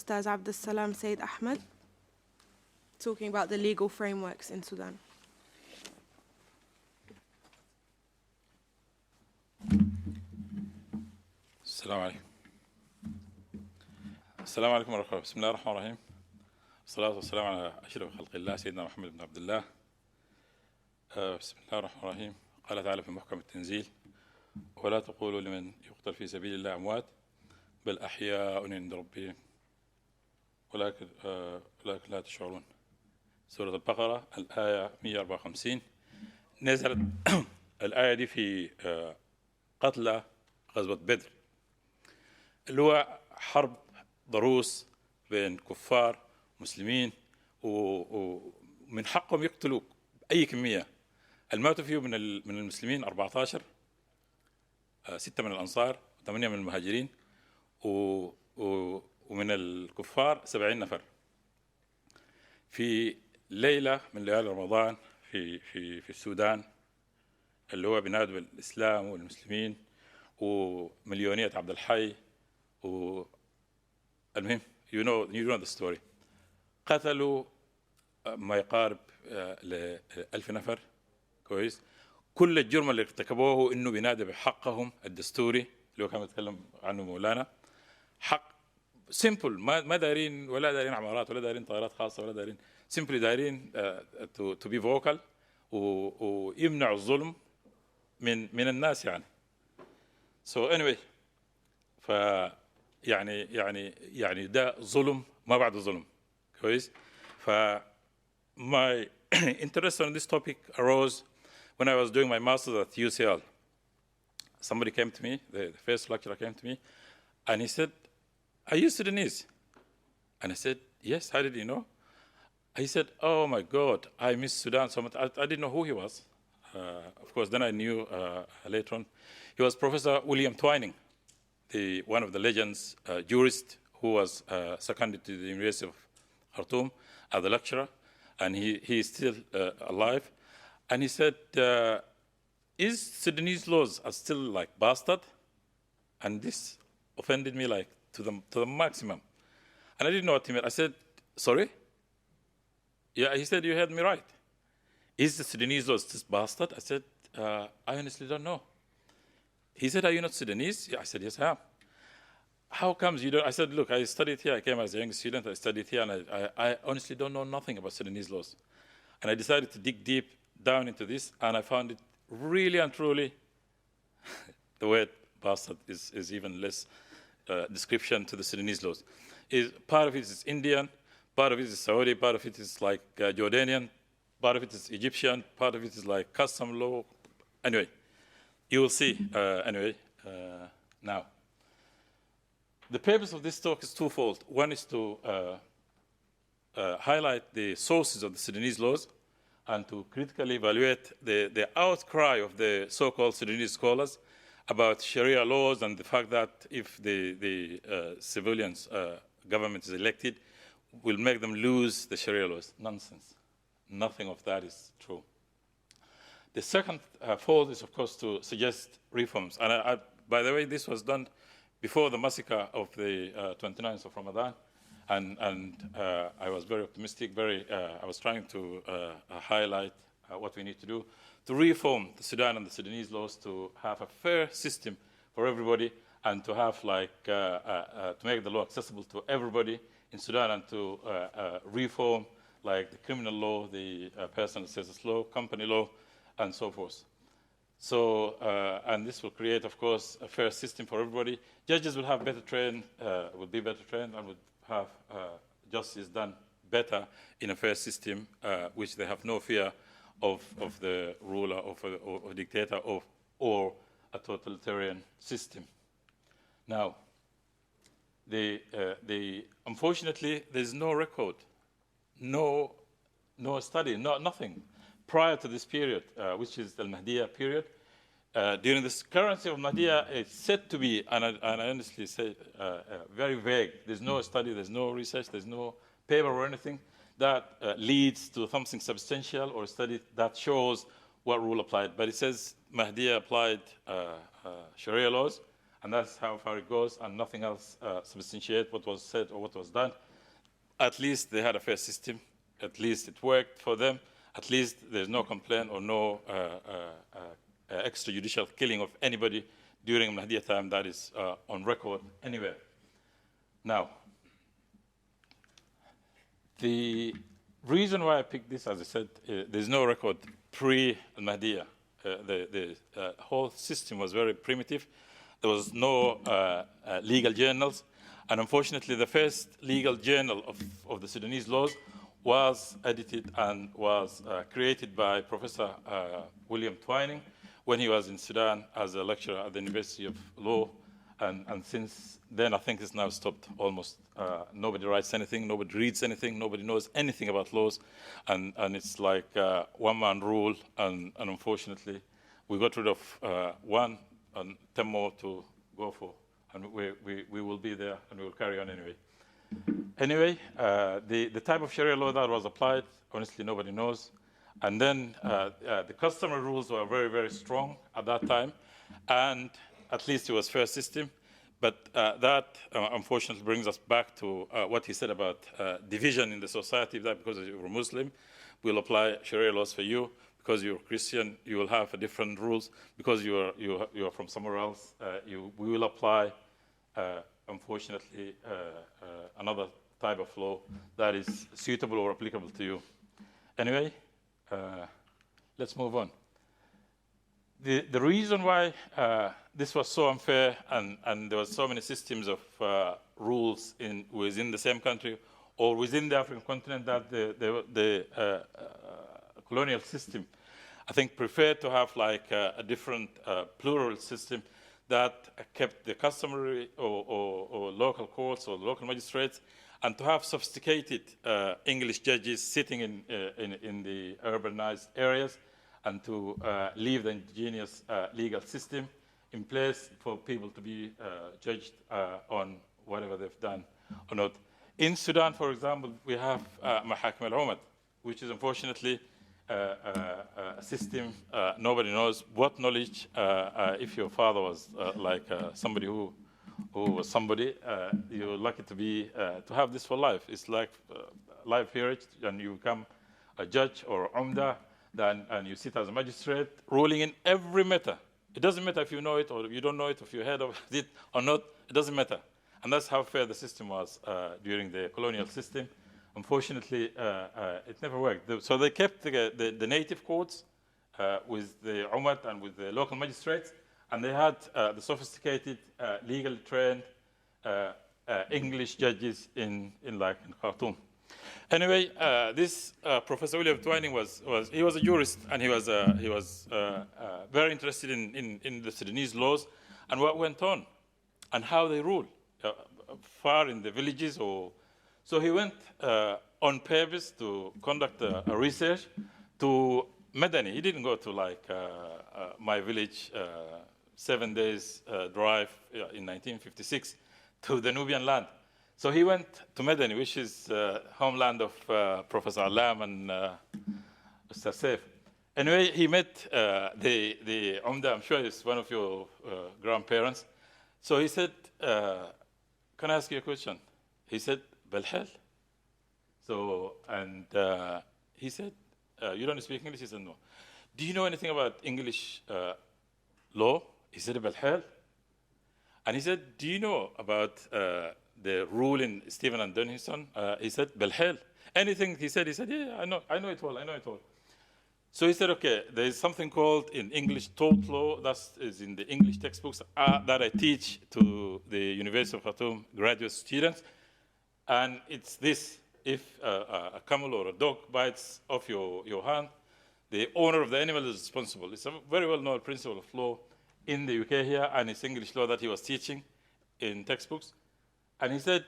Ustaz Abdul Salam Seid Ahmed, talking about the legal frameworks in Sudan. السلام عليكم. السلام عليكم ورحمة الله. بسم الله الرحمن الرحيم. والصلاة والسلام على أشرف خلق الله سيدنا محمد بن عبد الله. بسم الله الرحمن الرحيم. قال تعالى في محكم التنزيل: ولا تقولوا لمن يقتل في سبيل الله أموات بل أحياء عند ربهم ولكن لا تشعرون. سورة البقرة الآية 154. نزلت الآية دي في قتلى غزوة بدر، اللي هو حرب ضروس بين كفار مسلمين، ومن حقهم يقتلوا أي كمية. الماتوا فيه من المسلمين 14، 6 من الأنصار و8 من المهاجرين، ومن الكفار 70 نفر. في ليلة من ليالي رمضان في السودان، اللي هو بينادوا بالإسلام والمسلمين ومليونية عبد الحي، والمهم you know the story. قتلوا ما يقارب ل1000 نفر. كويس. كل الجرم اللي ارتكبوه هو انه بينادي بحقهم الدستوري اللي هو كان بيتكلم عنه مولانا. حق سيمبل، ما دارين ولا دارين عمارات ولا دارين طائرات خاصه ولا دارين، سيمبلي دارين تو بي فوكال ويمنعوا الظلم من الناس يعني. So anyway، يعني ده ظلم ما بعد ظلم. كويس. my interest on this topic arose when I was doing my master's at UCL. Somebody came to me, the first lecturer came to me, and he said, "Are you Sudanese?" And I said, "Yes." "How did you know?" He said, "Oh my God, I miss Sudan so much." I didn't know who he was. Of course, then I knew later on. He was Professor William Twining, one of the legends, jurist who was seconded to the University of Khartoum as a lecturer, and he is still alive. And he said, "Is Sudanese laws are still like bastard?" And this offended me like to the maximum. And I didn't know what he meant. I said, "Sorry?" "Yeah." He said, "You heard me right. Is the Sudanese laws still bastard?" I said, "I honestly don't know." He said, "Are you not Sudanese?" Yeah, I said, "Yes, I am." "How comes you don't?" I said, "Look, I studied here. I came as a young student. I studied here, and I honestly don't know nothing about Sudanese laws." And I decided to dig deep down into this, and I found it really and truly, the word bastard is even less description to the Sudanese laws. Part of it is Indian, part of it is Saudi, part of it is like Jordanian, part of it is Egyptian, part of it is like custom law. Anyway, you will see now. The purpose of this talk is twofold. One is to highlight the sources of the Sudanese laws and to critically evaluate the outcry of the so-called Sudanese scholars about Sharia laws and the fact that if the civilians government is elected, will make them lose the Sharia laws. Nonsense. Nothing of that is true. The second fold is, of course, to suggest reforms. And by the way, this was done before the massacre of the 29th of Ramadan. And I was very optimistic, I was trying to highlight what we need to do to reform the Sudan and the Sudanese laws to have a fair system for everybody and to have to make the law accessible to everybody in Sudan and to reform like the criminal law, the personal status law, company law, and so forth. So, and this will create, of course, a fair system for everybody. Judges will have better trained, will be better trained, and would have justice done better in a fair system, which they have no fear of the ruler, or dictator, or a totalitarian system. Now, unfortunately, there's no record, no study, nothing prior to this period, which is the Mahdiya period. During this currency of Mahdiya, it's said to be, and I honestly say, very vague. There's no study, there's no research, there's no paper or anything that leads to something substantial or study that shows what rule applied. But it says Mahdiya applied Sharia laws, and that's how far it goes, and nothing else substantiates what was said or what was done. At least they had a fair system. At least it worked for them. At least there's no complaint or no extrajudicial killing of anybody during Mahdiya time that is on record anywhere. Now, the reason why I picked this, as I said, there's no record pre-Mahdiya. The whole system was very primitive. There was no legal journals. And unfortunately, the first legal journal of the Sudanese laws was edited and was created by Professor William Twining when he was in Sudan as a lecturer at the University of Law. And since then, I think it's now stopped almost. Nobody writes anything, nobody reads anything, nobody knows anything about laws. And it's like one-man rule. And unfortunately, we got rid of one and 10 more to go for. And we will be there, and we will carry on anyway. Anyway, the type of Sharia law that was applied, honestly, nobody knows. And then the customary rules were very, very strong at that time. And at least it was fair system. But that, unfortunately, brings us back to what he said about division in the society, that because you're a Muslim, we'll apply Sharia laws for you. Because you're Christian, you will have different rules. Because you are from somewhere else, we will apply, unfortunately, another type of law that is suitable or applicable to you. Anyway, let's move on. The reason why this was so unfair and there were so many systems of rules within the same country or within the African continent that the colonial system, I think, preferred to have like a different plural system that kept the customary or local courts or local magistrates, and to have sophisticated English judges sitting in the urbanized areas, and to leave the indigenous legal system in place for people to be judged on whatever they've done or not. In Sudan, for example, we have Mahakim al-Umad, which is unfortunately a system nobody knows what knowledge. If your father was like somebody who was somebody, you're lucky to have this for life. It's like life heritage, and you become a judge or umda, and you sit as a magistrate, ruling in every matter. It doesn't matter if you know it or you don't know it, if you heard of it or not. It doesn't matter. And that's how fair the system was during the colonial system. Unfortunately, it never worked. So they kept the native courts with the Umad and with the local magistrates, and they had the sophisticated, legally trained English judges in Khartoum. Anyway, this Professor William Twining was a jurist, and he was very interested in the Sudanese laws and what went on and how they rule far in the villages. So he went on purpose to conduct a research to Medani. He didn't go to like my village, 7 days drive in 1956 to the Nubian land. So he went to Medani, which is homeland of Professor Alam and Mr. Saif. Anyway, he met the Umda, I'm sure it's one of your grandparents. So he said, can I ask you a question? He said, Belhel. So, and he said, you don't speak English? He said, no. Do you know anything about English law? He said, Belhel. And he said, do you know about the rule in Stephen and Dunhison? He said, Belhel. Anything he said, yeah, I know it all. So he said, okay, there is something called in English tort law, that is in the English textbooks that I teach to the University of Khartoum graduate students. And it's this: if a camel or a dog bites off your hand, the owner of the animal is responsible. It's a very well-known principle of law in the UK here, and it's English law that he was teaching in textbooks. And he said,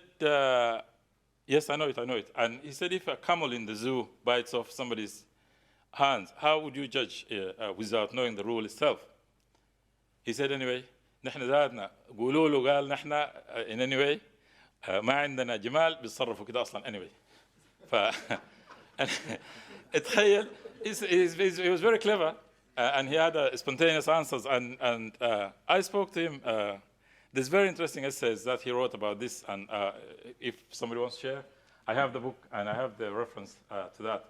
yes, I know it. And he said, if a camel in the zoo bites off somebody's hands, how would you judge without knowing the rule itself? He said, anyway, نحن ذاتنا قولوا له قال نحن in anyway ما عندنا جمال بيتصرفوا كده أصلا anyway. اتخيل, he was very clever and he had spontaneous answers, and I spoke to him There's very interesting essays that he wrote about this, and if somebody wants to share, I have the book and I have the reference to that.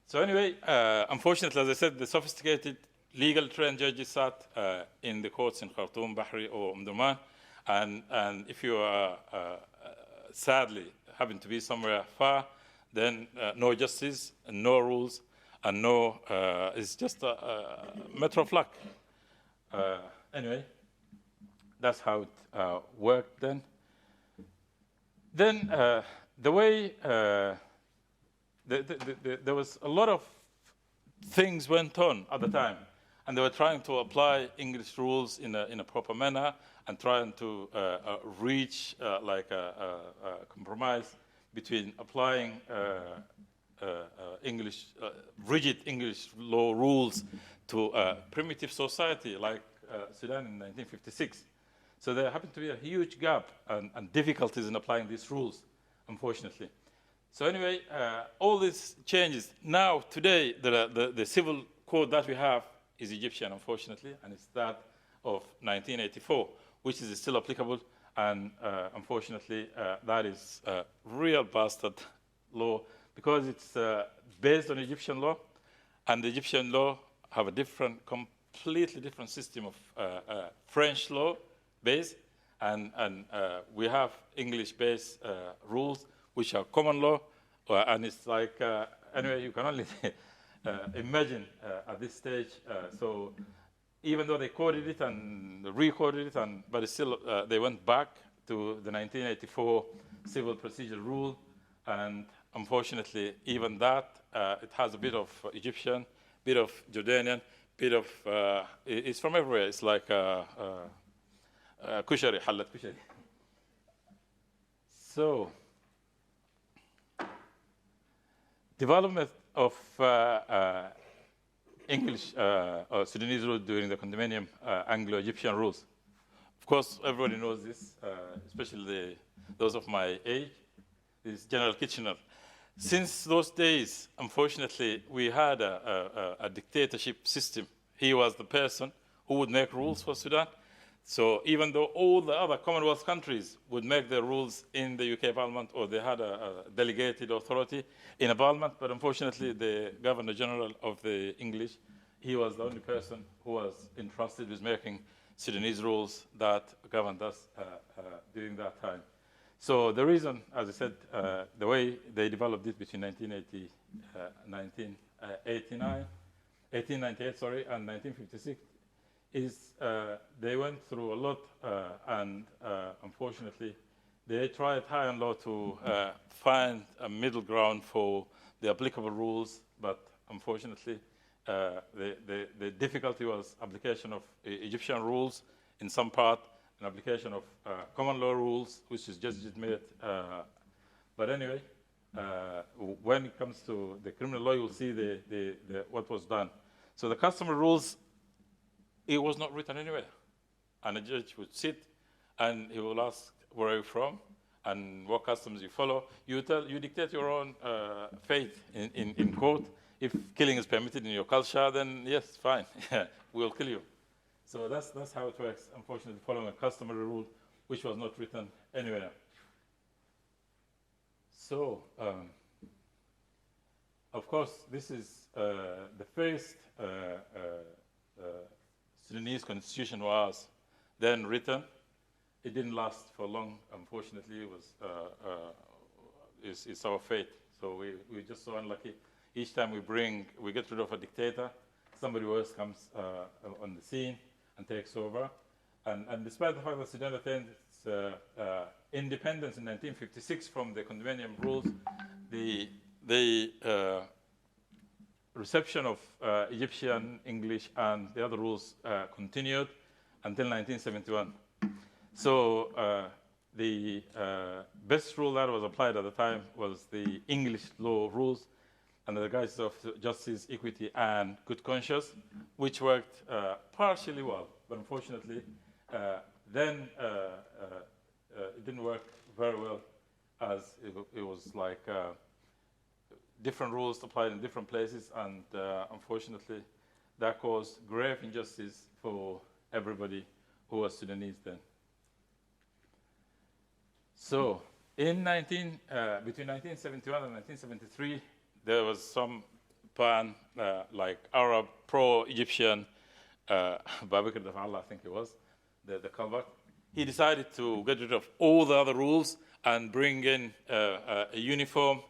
So anyway, unfortunately, as I said, the sophisticated legal trained judges sat in the courts in Khartoum, Bahri, or Omdurman, and if you are sadly happen to be somewhere far, then no justice, and no rules, and no, it's just a matter of luck. Anyway, that's how it worked then. Then the way there was a lot of things went on at the time, and they were trying to apply English rules in a proper manner and trying to reach like a compromise between applying English, rigid English law rules to a primitive society like Sudan in 1956. So there happened to be a huge gap and difficulties in applying these rules, unfortunately. So anyway, all these changes. Now, today, the civil code that we have is Egyptian, unfortunately, and it's that of 1984, which is still applicable. And unfortunately, that is a real bastard law because it's based on Egyptian law, and the Egyptian law have a different, completely different system of French law base, and we have English-based rules, which are common law, and it's like, anyway, you can only imagine at this stage. So even though they coded it and recoded it, but it's still, they went back to the 1984 civil procedure rule, and unfortunately, even that, it has a bit of Egyptian, bit of Jordanian, bit of, it's from everywhere. It's like kushari, halat kushari. So, development of English or Sudanese rule during the condominium Anglo-Egyptian rules. Of course, everybody knows this, especially those of my age. This is General Kitchener. Since those days, unfortunately, we had a dictatorship system. He was the person who would make rules for Sudan. So even though all the other Commonwealth countries would make their rules in the UK Parliament, or they had a delegated authority in a Parliament, but unfortunately the Governor General of the English, he was the only person who was entrusted with making Sudanese rules that governed us during that time. So the reason, as I said, the way they developed it between 1898 and 1956 is they went through a lot, and unfortunately, they tried high and low to find a middle ground for the applicable rules, but unfortunately, the difficulty was application of Egyptian rules in some part, and application of common law rules, which is just legitimate. But anyway, when it comes to the criminal law, you'll see what was done. So the customary rules, it was not written anywhere. And a judge would sit, and he will ask, where are you from, and what customs you follow. You dictate your own fate in court. If killing is permitted in your culture, then yes, fine, we'll kill you. So that's how it works, unfortunately, following a customary rule, which was not written anywhere. So, of course, this is the first Sudanese constitution was then written. It didn't last for long, unfortunately. It was it's our fate. So we're just so unlucky. Each time we get rid of a dictator, somebody else comes on the scene and takes over. And despite the fact that Sudan attained its independence in 1956 from the condominium rules, the reception of Egyptian, English, and the other rules continued until 1971. So the best rule that was applied at the time was the English law rules, under the guise of justice, equity, and good conscience, which worked partially well. But unfortunately, then it didn't work very well, as it was like different rules applied in different places, and unfortunately, that caused grave injustice for everybody who was Sudanese then. So between 1971 and 1973, there was some plan, like Arab pro-Egyptian, Babakar Dafallah, I think it was, the convert. He decided to get rid of all the other rules and bring in a uniform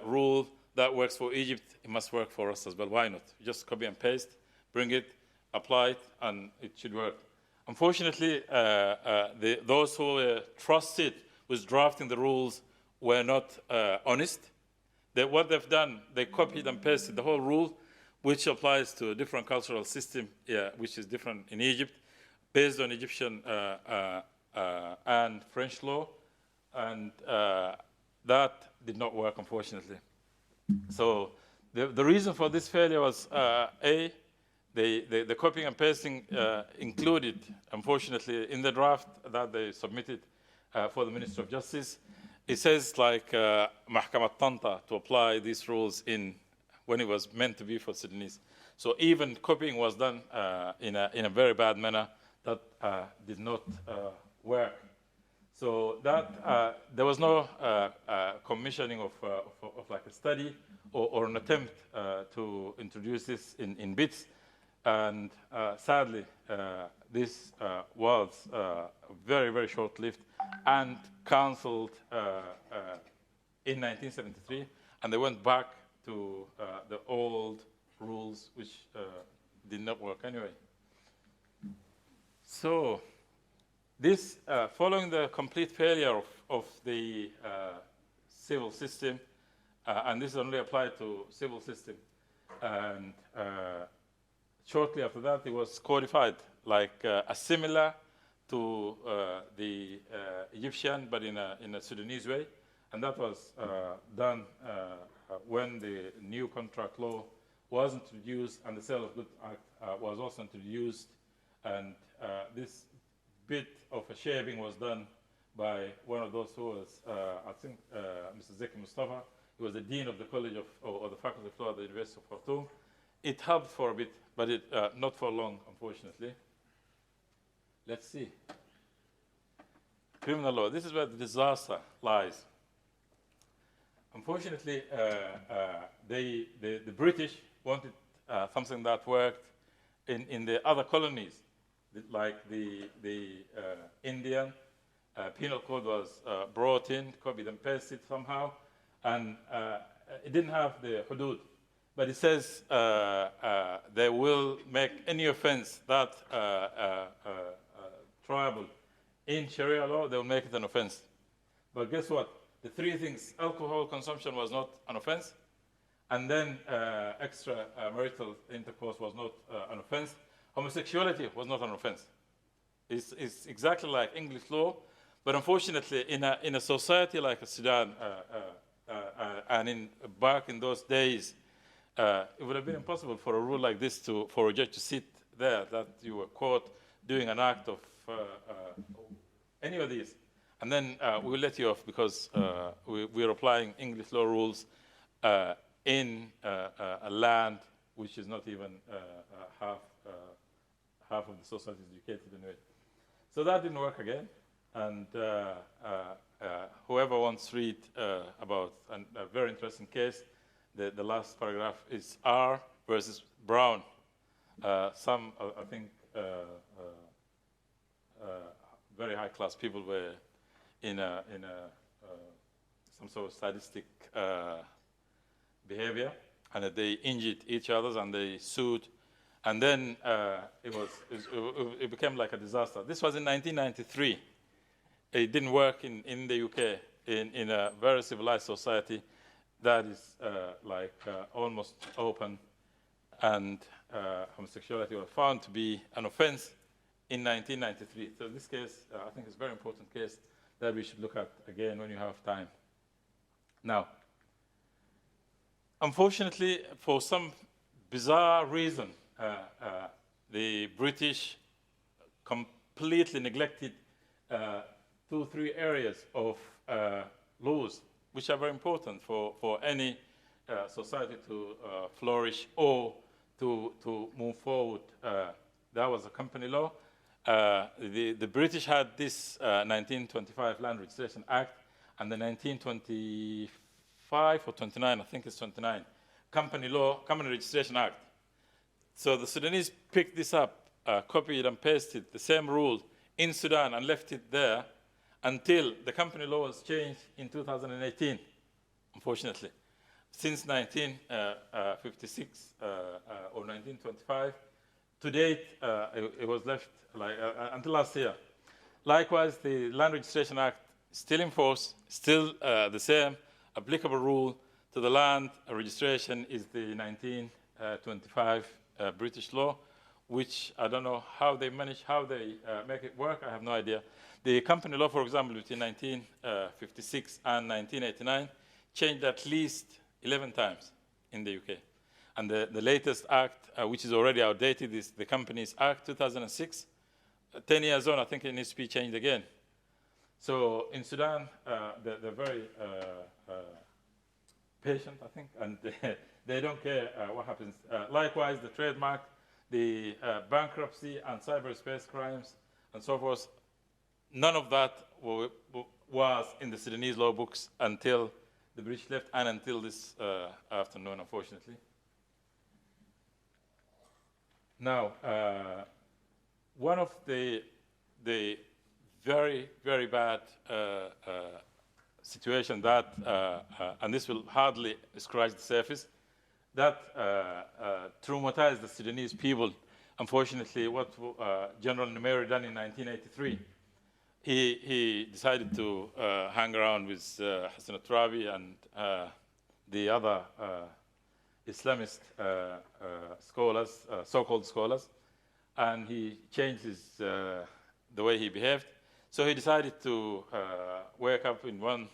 rule that works for Egypt. It must work for us as well. Why not? Just copy and paste, bring it, apply it, and it should work. Unfortunately, those who were trusted with drafting the rules were not honest. What they've done, they copied and pasted the whole rule, which applies to a different cultural system, which is different in Egypt, based on Egyptian and French law, and that did not work, unfortunately. So the reason for this failure was, the copying and pasting included, unfortunately, in the draft that they submitted for the Ministry of Justice, it says like Mahkamat Tanta to apply these rules when it was meant to be for Sudanese. So even copying was done in a very bad manner that did not work. So that there was no commissioning of like a study or an attempt to introduce this in bits. And sadly, this was very, very short-lived and cancelled in 1973. And they went back to the old rules, which did not work anyway. So this, following the complete failure of the civil system, and this only applied to civil system, and shortly after that, it was codified like a similar to the Egyptian, but in a Sudanese way, and that was done when the new contract law was introduced, and the Sale of Goods Act was also introduced, and this bit of a shaving was done by one of those who was, I think, Mr. Zeki Mustafa. He was the dean of the College or the Faculty of Law at the University of Khartoum. It helped for a bit, but not for long, unfortunately. Let's see. Criminal law. This is where the disaster lies. Unfortunately, the British wanted something that worked in the other colonies, like the Indian penal code was brought in, copied and pasted somehow, and it didn't have the hudud. But it says they will make any offense that triable in Sharia law, they will make it an offense. But guess what? The three things: alcohol consumption was not an offense, and then extramarital intercourse was not an offense. Homosexuality was not an offense. It's exactly like English law, but unfortunately, in a society like Sudan, and back in those days, it would have been impossible for a rule like this for a judge to sit there, that you were caught doing an act of any of these. And then we will let you off because we're applying English law rules in a land which is not even half of the society is educated in it. So that didn't work again. And whoever wants to read about a very interesting case, the last paragraph is R versus Brown. Some, I think, very high-class people were in some sort of sadistic behavior, and they injured each other, and they sued, and then it became like a disaster. This was in 1993. It didn't work in the UK in a very civilized society that is almost open, and homosexuality was found to be an offense in 1993. So this case, I think, is a very important case that we should look at again when you have time. Now, unfortunately, for some bizarre reason, the British completely neglected 2-3 areas of laws which are very important for any society to flourish or to move forward. That was a company law the British had this 1925 Land Registration Act and the 1925 or 29, I think it's 29, Company Registration Act. So the Sudanese picked this up, copied and pasted the same rule in Sudan and left it there until the company law was changed in 2018, unfortunately. Since 1956 or 1925, to date, it was left until last year. Likewise, the Land Registration Act still in force, still the same applicable rule to the land registration is the 1925 British law, which I don't know how they manage, how they make it work. I have no idea. The company law, for example, between 1956 and 1989 changed at least 11 times in the UK. And the latest act, which is already outdated, is the Companies Act 2006. 10 years on, I think it needs to be changed again. So in Sudan, they're very patient, I think, and they don't care what happens. Likewise, the trademark, the bankruptcy and cyberspace crimes and so forth, none of that was in the Sudanese law books until the British left and until this afternoon, unfortunately. Now, one of the very, very bad situation that, and this will hardly scratch the surface, that traumatized the Sudanese people. Unfortunately, what General Notary done in 1983, he decided to hang around with Hassan al-Turabi and the other Islamist scholars, so-called scholars, and he changed the way he behaved. So he decided to wake up in one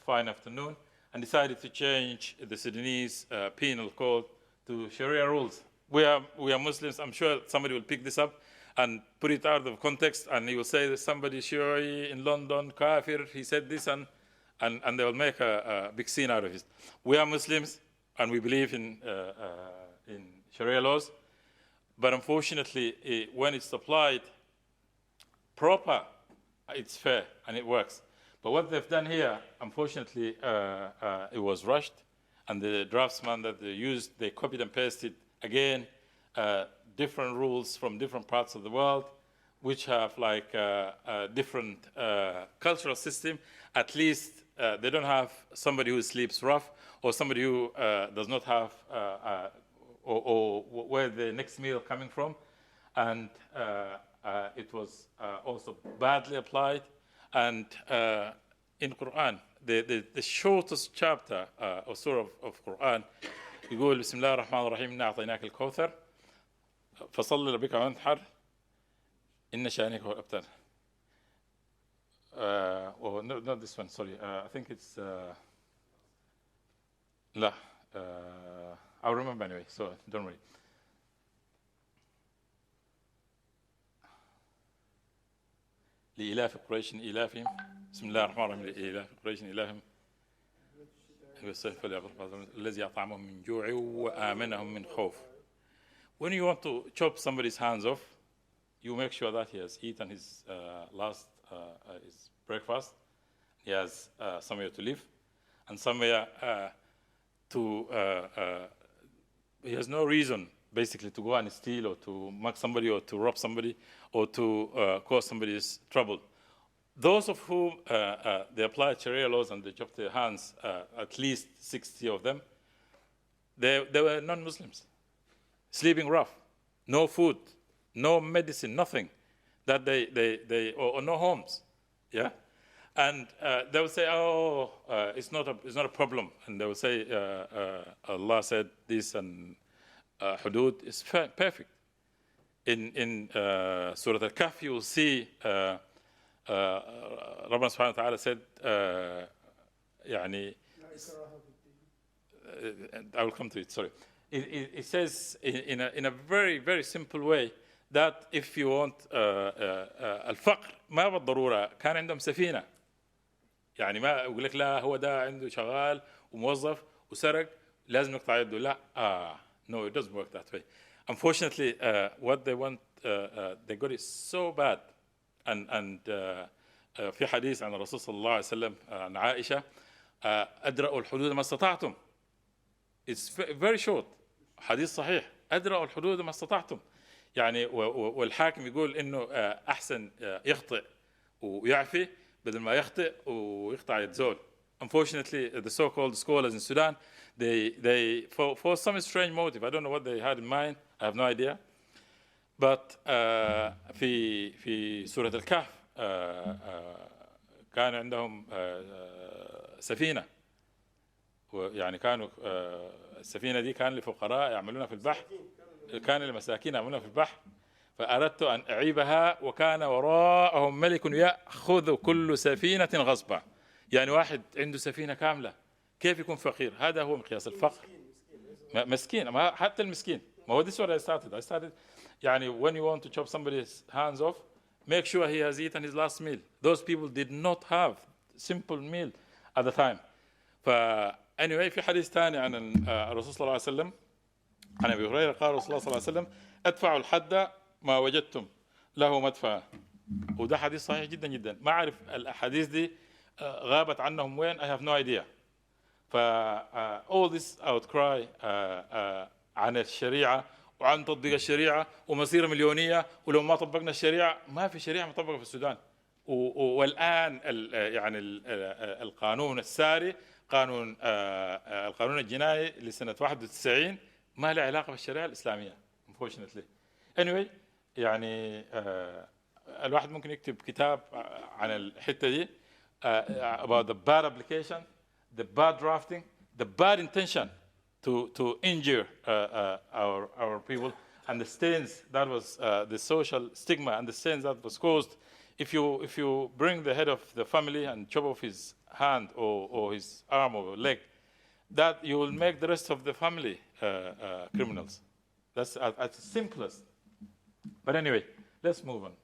fine afternoon and decided to change the Sudanese penal code to Sharia rules. We are Muslims. I'm sure somebody will pick this up and put it out of context, and he will say that somebody Shi'i in London, kafir, he said this, and they will make a big scene out of it. We are Muslims, and we believe in Sharia laws, but unfortunately, when it's applied proper, it's fair and it works. But what they've done here, unfortunately, it was rushed, and the draftsman that they used, they copied and pasted again different rules from different parts of the world, which have like a different cultural system. At least they don't have somebody who sleeps rough or somebody who does not have or where the next meal coming from, and it was also badly applied. And in Quran, the shortest chapter or surah of Quran, يقول بسم الله الرحمن الرحيم إنا أعطيناك الكوثر فصل لربك وانحر إن شانئك هو الأبتر. Oh, no, not this one, sorry. I think it's لا. I'll remember anyway, so don't worry. لإلاف قريش إلافهم بسم الله الرحمن الرحيم لإلاف قريش إلافهم الذي أطعمهم من جوع وآمنهم من خوف. When you want to chop somebody's hands off, you make sure that he has eaten his last his breakfast, he has somewhere to live, and somewhere he has no reason basically to go and steal or to mug somebody or to rob somebody or to cause somebody's trouble. Those of whom they applied Sharia laws and they chopped their hands, at least 60 of them, they were non-Muslims, sleeping rough, no food, no medicine, nothing, that or no homes, yeah, and they would say, oh, it's not a problem, and they would say, Allah said this and hudud is perfect. In Surah Al-Kahf, you will see. ربنا سبحانه وتعالى said يعني I will come to it, sorry. It says in a very, very simple way that if you want الفقر ما بالضرورة كان عندهم سفينة. يعني ما يقول لك لا هو ده عنده شغال وموظف وسرق لازم نقطع يده. لا no, it doesn't work that way. unfortunately, what they want, they got it so bad. And في حديث عن الرسول صلى الله عليه وسلم عن عائشة أدرأوا الحدود ما استطعتم. It's very short. حديث صحيح. أدرأوا الحدود ما استطعتم. يعني والحاكم يقول إنه أحسن يخطئ ويعفي بدل ما يخطئ ويقطع يد زول. Unfortunately, the so-called scholars in Sudan, they for some strange motive, I don't know what they had in mind, I have no idea. But في سورة الكهف كان عندهم سفينة، يعني كانوا السفينة دي كان لفقراء يعملونها في البحر، كان لمساكين يعملونها في البحر، فأردت أن أعيبها وكان وراءهم ملك يأخذ كل سفينة غصبا. يعني واحد عنده سفينة كاملة كيف يكون فقير؟ هذا هو مقياس الفقر. مسكين، ما حتى المسكين. ما هو this is what I started. يعني when you want to chop somebody's hands off, make sure he has eaten his last meal. Those people did not have simple meal at the time. anyway في حديث ثاني عن الرسول صلى الله عليه وسلم عن أبي هريرة قال الرسول صلى الله عليه وسلم ادفعوا الحد ما وجدتم له مدفعا. وده حديث صحيح جدا جدا. ما أعرف الأحاديث دي غابت عنهم وين. I have no idea. all this outcry عن الشريعة وعن تطبيق الشريعة ومصير مليونية، ولو ما طبقنا الشريعة ما في شريعة مطبقة في السودان. والآن يعني القانون الساري قانون القانون الجنائي لسنة 91 ما له علاقة بالشريعة الإسلامية unfortunately. anyway يعني الواحد ممكن يكتب كتاب عن الحتة دي about the bad application, the bad drafting, the bad intention to injure our people, and the stains that was the social stigma and the stains that was caused. If you bring the head of the family and chop off his hand or his arm or leg, that you will make the rest of the family criminals. That's at the simplest. But anyway, let's move on.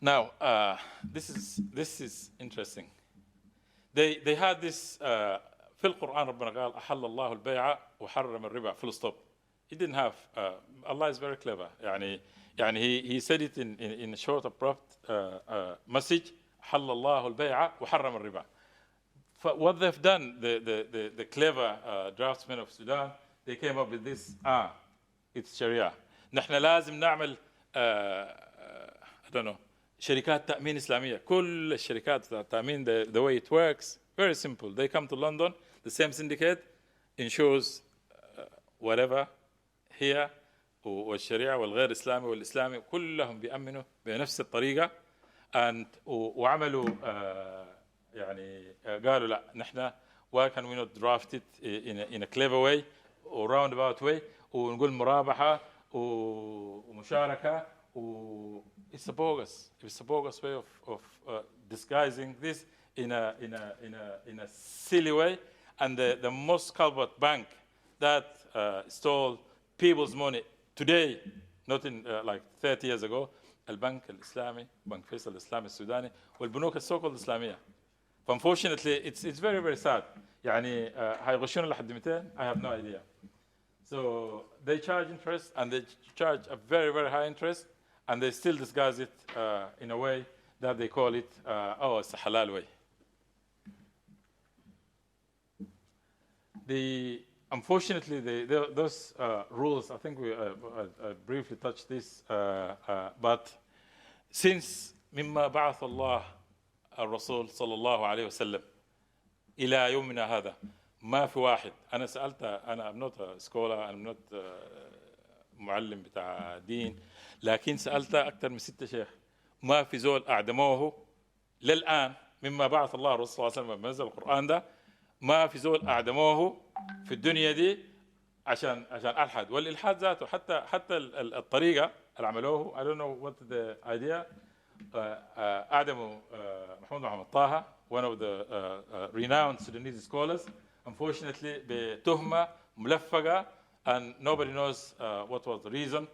Now, this is interesting. They had this في القرآن ربنا قال أحل الله البيع وحرم الربا full stop. He didn't have Allah is very clever. يعني he said it in a short abrupt message أحل الله البيع وحرم الربا. What they've done, the clever draftsmen of Sudan, they came up with this. It's Sharia. نحن لازم نعمل I don't know شركات تأمين إسلامية. كل الشركات التأمين the way it works very simple. They come to London, the same syndicate insures whatever here والشريعة والغير إسلامي والإسلامي كلهم بيأمنوا بنفس الطريقة. وعملوا يعني قالوا لا نحن why can we not draft it in a clever way or roundabout way ونقول مرابحة ومشاركة it's a bogus way of disguising this in a silly way. And the most culprit bank that stole people's money today, not in like 30 years ago, البنك الإسلامي بنك فيصل الإسلامي السوداني والبنوك السوق الإسلامية. Unfortunately, it's very very sad. يعني هيغشون لحد 200. I have no idea. So they charge interest and they charge a very very high interest and they still disguise it in a way that they call it it's a halal way. Unfortunately, those rules, I think I briefly touched this, but since مما بعث الله الرسول صلى الله عليه وسلم إلى يومنا هذا ما في واحد. أنا سألت I'm not a scholar, I'm not معلم بتاع دين، لكن سألت أكثر من 6 شيخ ما في زول أعدموه للآن مما بعث الله الرسول صلى الله عليه وسلم بنزل القرآن ده. ما في زول أعدموه في الدنيا دي عشان ألحد والإلحاد ذاته حتى الطريقة اللي عملوه. I don't know what the idea. أعدموا محمد طه, one of the renowned Sudanese scholars, unfortunately بتهمة ملفقة and nobody knows what was the reason.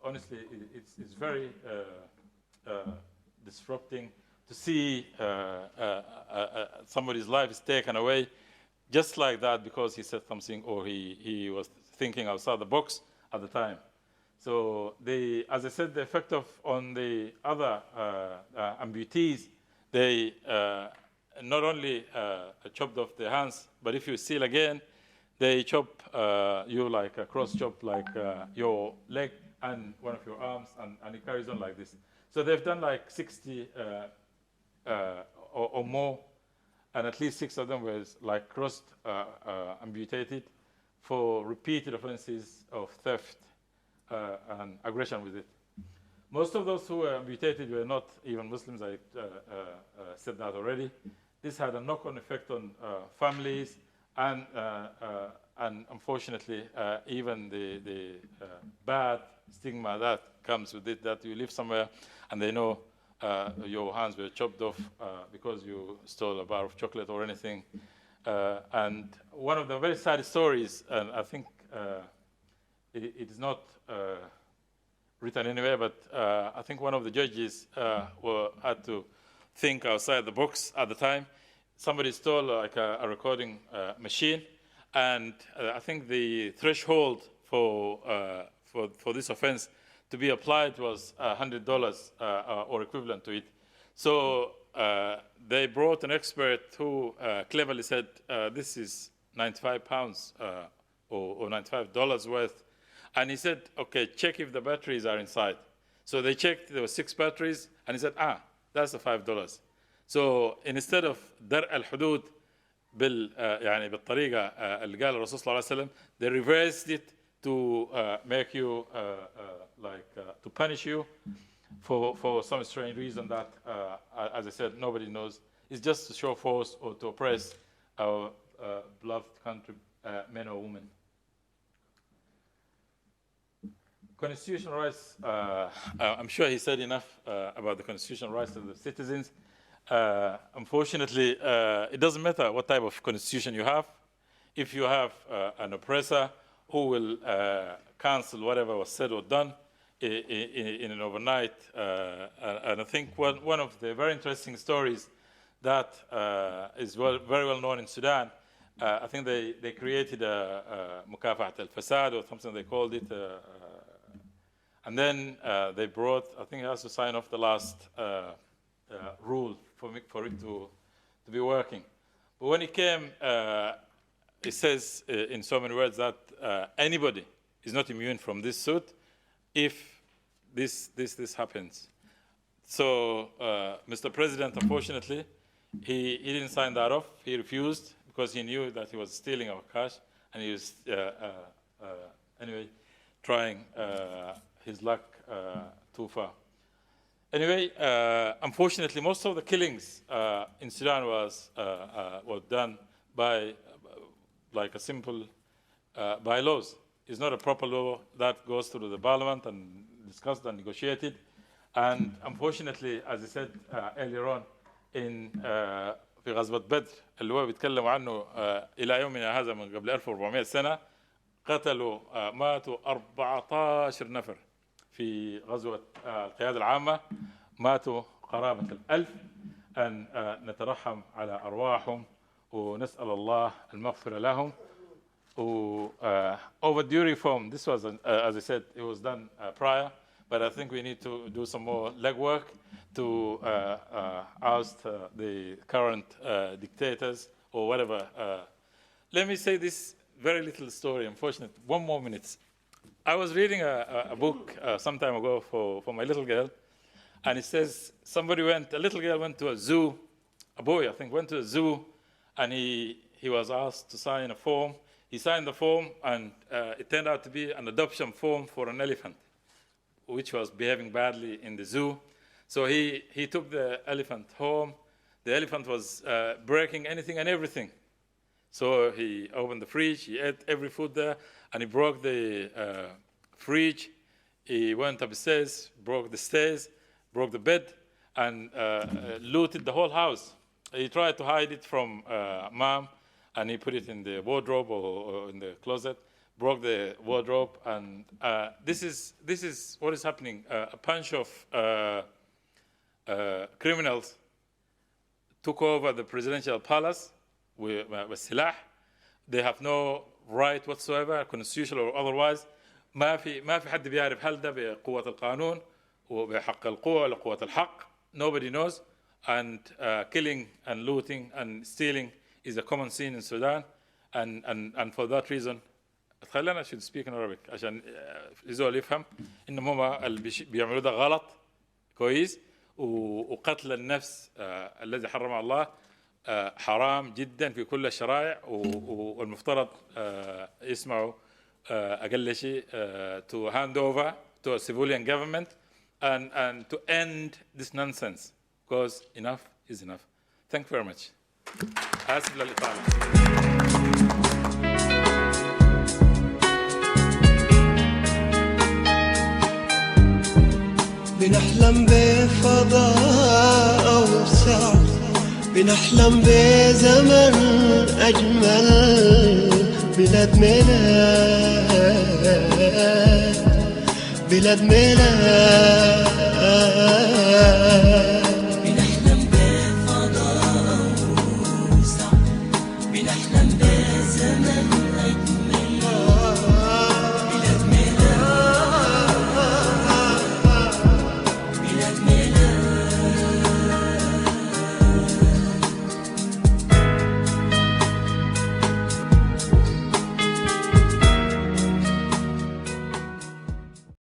Honestly, it's very disrupting to see somebody's life is taken away just like that because he said something or he was thinking outside the box at the time. So as I said, the effect on the other amputees, they not only chopped off their hands, but if you steal again, they chop you like a cross chop, like your leg and one of your arms, and it carries on like this. So they've done like 60 or more, and at least 6 of them were like crossed, amputated for repeated offenses of theft and aggression with it. Most of those who were amputated were not even Muslims. I said that already. This had a knock-on effect on families, and unfortunately, even the bad stigma that comes with it, that you live somewhere and they know your hands were chopped off because you stole a bar of chocolate or anything. And one of the very sad stories, and I think it is not written anywhere, but I think one of the judges had to think outside the box at the time. Somebody stole like a recording machine, and I think the threshold for this offense to be applied was $100 or equivalent to it. So they brought an expert who cleverly said, this is 95 pounds or $95 worth. And he said, okay, check if the batteries are inside. So they checked, there were 6 batteries, and he said, that's the $5. So instead of درء الحدود يعني بالطريقة اللي قال الرسول صلى الله عليه وسلم, they reversed it to make you to punish you for some strange reason that, as I said, nobody knows. It's just to show force or to oppress our beloved country, men or women. Constitutional rights, I'm sure he said enough about the constitutional rights of the citizens. Unfortunately, it doesn't matter what type of constitution you have. If you have an oppressor who will cancel whatever was said or done in an overnight, and I think one of the very interesting stories that is very well known in Sudan, I think they created a مكافحة الفساد or something they called it, and then they brought, I think it has to sign off the last rule for it to be working. But when it came, it says in so many words that anybody is not immune from this suit if this happens. So Mr. President, unfortunately, he didn't sign that off. He refused because he knew that he was stealing our cash, and he was anyway trying his luck too far. Anyway, unfortunately, most of the killings in Sudan were done by like a simple bylaws. It's not a proper law that goes through the parliament and discussed and negotiated. And unfortunately, as I said earlier on, في غزوة بدر اللي هو بيتكلموا عنه إلى يومنا هذا من قبل 1400 سنة قتلوا ماتوا 14 نفر في غزوة القيادة العامة، ماتوا قرابة 1000. أن نترحم على أرواحهم ونسأل الله المغفرة لهم. Overdue reform, this was, as I said, it was done prior, but I think we need to do some more legwork to oust the current dictators or whatever. Let me say this very little story, unfortunately. 1 more minute. I was reading a book some time ago for my little girl, and it says a little girl went to a zoo, a boy I think went to a zoo, and he was asked to sign a form. He signed the form, and it turned out to be an adoption form for an elephant, which was behaving badly in the zoo. So he took the elephant home. The elephant was breaking anything and everything. So he opened the fridge, he ate every food there, and he broke the fridge. He went upstairs, broke the stairs, broke the bed, and looted the whole house. He tried to hide it from mom, and he put it in the wardrobe or in the closet, broke the wardrobe, and this is what is happening. A bunch of criminals took over the presidential palace with silah, they have no right whatsoever, constitutional or otherwise. ما في حد بيعرف هل ده بقوة القانون وبحق القوة ولا قوة الحق. Nobody knows. And killing and looting and stealing is a common scene in Sudan. And for that reason, خلينا should speak in Arabic عشان يزول يفهم إنهم هم اللي بيعملوا ده غلط كويس. وقتل النفس الذي حرمه الله حرام جدا في كل الشرائع. والمفترض يسمعوا أقل شيء to hand over to a civilian government and to end this nonsense because enough is enough. Thank you very much. آسف للإطالة. بنحلم بفضاء أوسع، بنحلم بزمن أجمل، بلاد ميلاد، بلاد ميلاد.